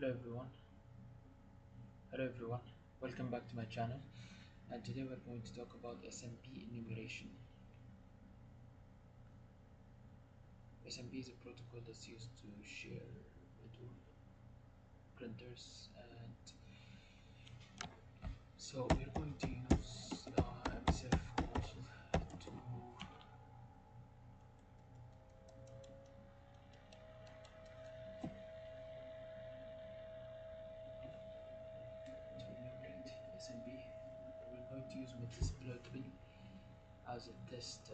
Hello everyone. Hello everyone. Welcome back to my channel. And today we're going to talk about SMB enumeration. SMB is a protocol that's used to share between printers, and so we're going to use MSF console to enumerate SMB. We're going to use multiple as a test.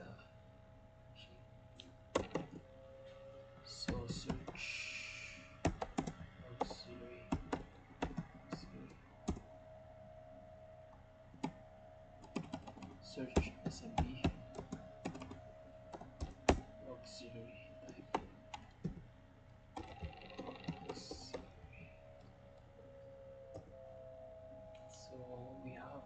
So search auxiliary search SMB auxiliary type auxiliary. So we have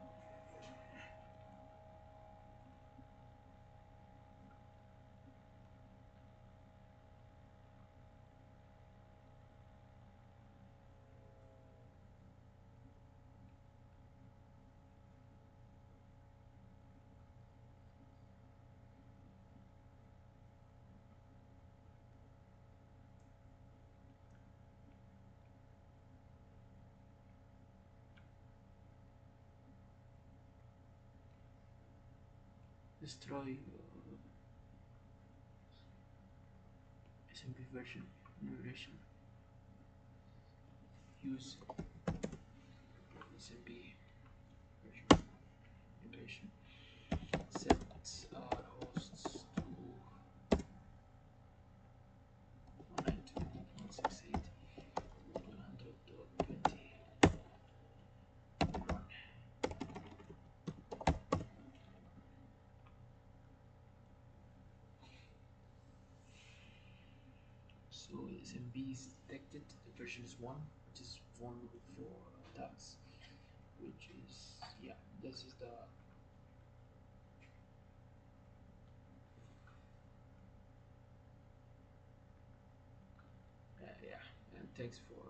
destroy SMB version enumeration. Use SMB version enumeration. Set our hosts to 192.168.100.20. Run. So SMB is detected. The version is 1, which is vulnerable for attacks, which is, yeah, this is the yeah, and thanks for